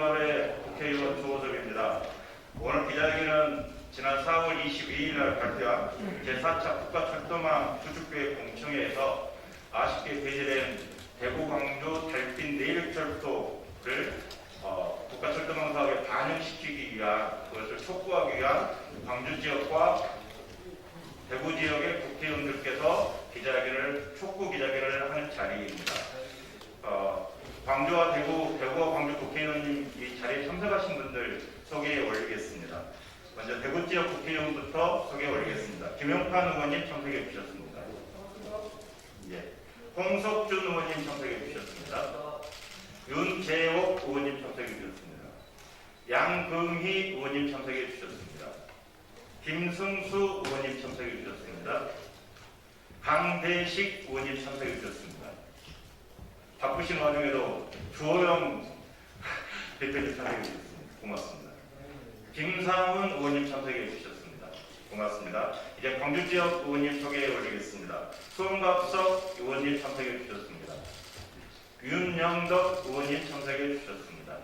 광주갑의 국회의원 조호섭입니다. 오늘 기자회견은 지난 4월 22일 날 발표한 제4차 국가철도망 구축계획 공청회에서 아쉽게 배제된 대구 광주 달빛 내륙철도를 국가철도망 사업에 반영시키기 위한, 그것을 촉구하기 위한 광주 지역과 대구 지역의 국회의원들께서 촉구 기자회견을 하는 자리입니다. 광주와 대구와 광주 국회의원님 이 자리에 참석하신 분들 소개해 올리겠습니다. 먼저 대구 지역 국회의원부터 소개해 올리겠습니다. 김용판 의원님 참석해 주셨습니다. 예. 홍석준 의원님 참석해 주셨습니다. 윤재옥 의원님 참석해 주셨습니다. 양금희 의원님 참석해 주셨습니다. 김승수 의원님 참석해 주셨습니다. 강대식 의원님 참석해 주셨습니다. 바쁘신 와중에도 주호영 대표님 참석해 주셨습니다. 고맙습니다. 김상훈 의원님 참석해 주셨습니다. 고맙습니다. 이제 광주 지역 의원님 소개해 올리겠습니다. 손갑석 의원님 참석해 주셨습니다. 윤영덕 의원님 참석해 주셨습니다.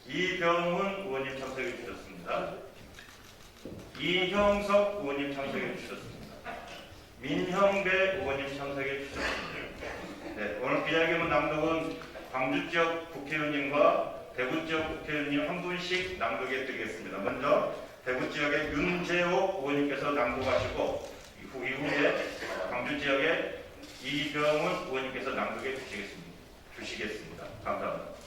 이병훈 의원님 참석해 주셨습니다. 이형석 의원님 참석해 주셨습니다. 민형배 의원님 참석해 주셨습니다. 네, 오늘 기자회견 낭독은 광주 지역 국회의원님과 대구 지역 국회의원님 한 분씩 낭독해 드리겠습니다. 먼저 대구 지역의 윤재옥 의원님께서 낭독하시고 이후에 광주 지역의 이병훈 의원님께서 낭독해 주시겠습니다. 감사합니다.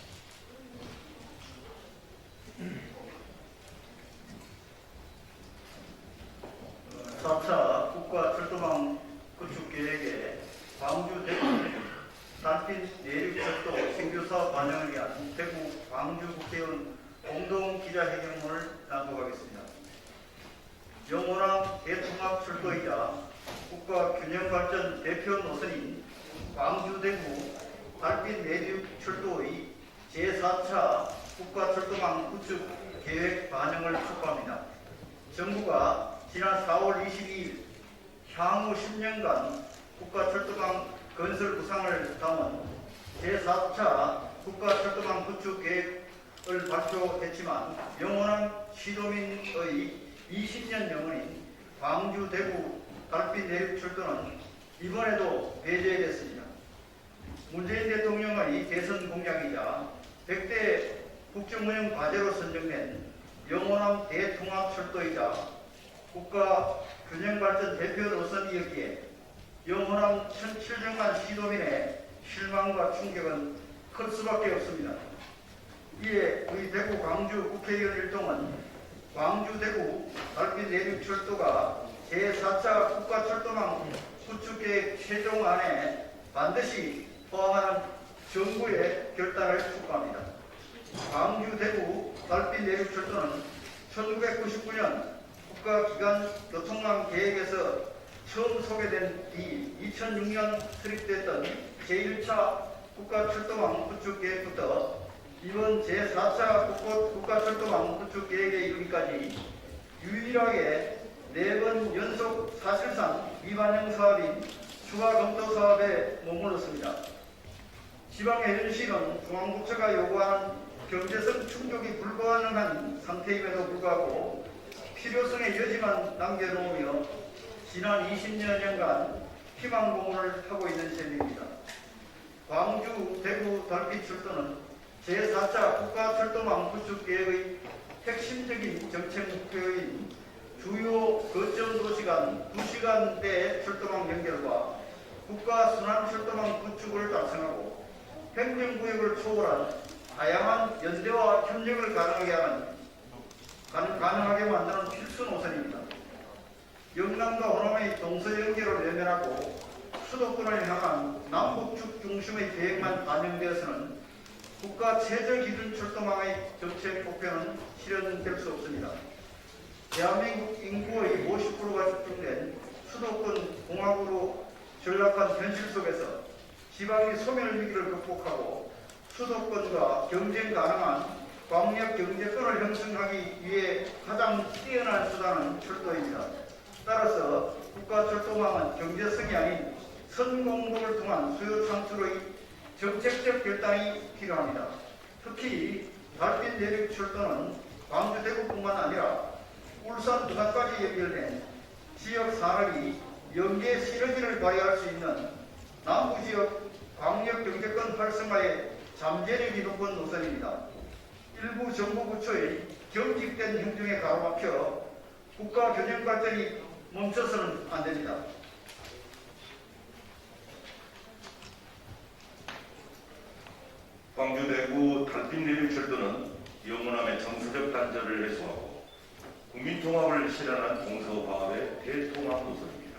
(4차) 국가철도망 구축계획에 광주 대구 달빛 내륙철도 신규사업 반영을 위한 대구 광주 국회의원 공동 기자회견문을 낭독하겠습니다. 영원한 대통합철도이자 국가균형발전 대표 노선인 광주 대구 달빛 내륙철도의 제4차 국가철도망 구축 계획 반영을 촉구합니다. 정부가 지난 4월 22일 향후 10년간 국가철도망 건설 구상을 담은 제4차 국가철도망 구축 계획을 발표했지만 영원한 시도민의 20년 영원인 광주 대구 달빛 내륙철도는 이번에도 배제됐습니다. 문재인 대통령의 대선 공약이자 100대 국정운영 과제로 선정된 영원한 대통합철도이자 국가 균형발전 대표 노선이었기에 영원한 1,700만 시도민의 실망과 충격은 클 수밖에 없습니다. 이에 우리 대구 광주 국회의원 일동은 광주 대구 달빛 내륙철도가 제4차 국가철도망 구축계획 최종안에 반드시 포함하는 정부의 결단을 촉구합니다. 광주 대구 달빛 내륙철도는 1999년 국가기관 교통망 계획에서 처음 소개된 뒤 2006년 수립됐던 제1차 국가철도망 구축계획부터 이번 제4차 국가철도망 구축계획에 이르기까지 유일하게 4번 연속 사실상 위반형 사업인 추가 검토 사업에 머물렀습니다. 지방의 현실은 중앙국처가 요구하는 경제성 충족이 불가능한 상태임에도 불구하고 필요성의 여지만 남겨놓으며 지난 20여년간 희망 고문을 하고 있는 셈입니다. 광주 대구 달빛철도는 제4차 국가철도망 구축계획의 핵심적인 정책 목표인 주요 거점 도시 간 2시간대 철도망 연결과 국가 순환철도망 구축을 달성하고 행정구역을 초월한 다양한 연대와 협력을 가능하게 만드는 필수 노선입니다. 영남과 호남의 동서 연결을 외면하고 수도권을 향한 남북축 중심의 계획만 반영되어서는 국가 최저 기준 철도망의 정책 목표는 실현될 수 없습니다. 대한민국 인구의 50%가 집중된 수도권 공화국으로 전락한 현실 속에서 지방의 소멸 위기를 극복하고 수도권과 경쟁 가능한 광역 경제권을 형성하기 위해 가장 뛰어난 수단은 철도입니다. 따라서 국가철도망은 경제성이 아닌 선공급을 통한 수요 창출의 정책적 결단이 필요합니다. 특히 달빛 내륙 철도는 광주 대구뿐만 아니라 울산 부산까지 연결된 지역 산업이 연계 시너지를 발휘할 수 있는 남부지역 광역 경제권 활성화의 잠재력이 높은 노선입니다. 일부 정부 부처의 경직된 행정에 가로막혀 국가 균형 발전이 멈춰서는 안 됩니다. 광주 대구 달빛 내륙 철도는 영원함의 정서적 단절을 해소하고 국민 통합을 실현한 동서화합의 대통합 노선입니다.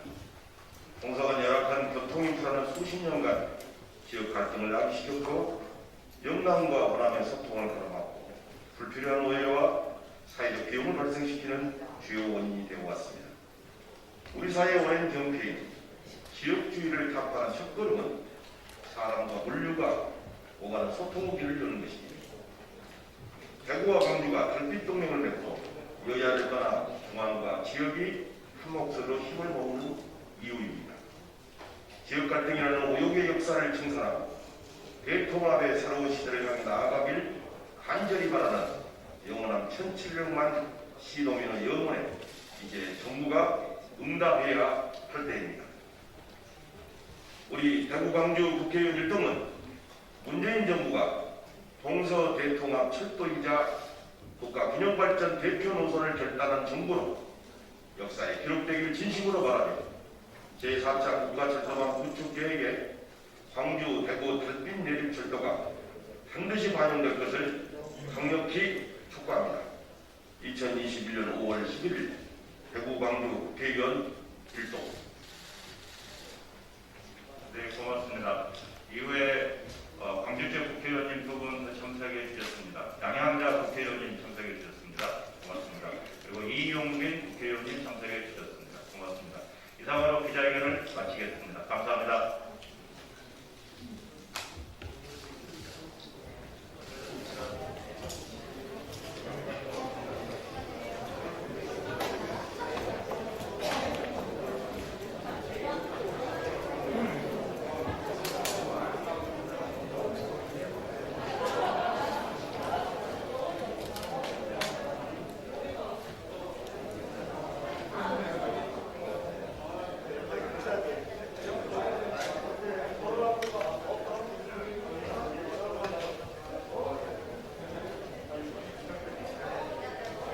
동서간 열악한 교통 인프라는 수십 년간 지역 갈등을 야기시켰고 영남과 호남의 소통을 가로막고 불필요한 오해와 사회적 비용을 발생시키는 주요 원인이 되어왔습니다. 우리 사회의 오랜 정폐인 지역주의를 타파하는 첫걸음은 사람과 물류가 오가는 소통의 길을 여는 것입니다. 대구와 광주가 달빛 동맹을 맺고 여야를 떠나 중앙과 지역이 한 몫으로 힘을 모으는 이유입니다. 지역 갈등이라는 오욕의 역사를 청산하고 대통합의 새로운 시대를 향해 나아가길 간절히 바라는 영원한 1700만 시도민의 영혼에 이제 정부가 응답해야 할 때입니다. 우리 대구 광주 국회의원 일동은 문재인 정부가 동서 대통합 철도이자 국가 균형발전 대표 노선을 결단한 정부로 역사에 기록되기를 진심으로 바라며 제4차 국가철도망 구축 계획에 광주 대구 달빛 내륙 철도가 반드시 반영될 것을 강력히 촉구합니다. 2021년 5월 11일 대구 광주 국회의원 일동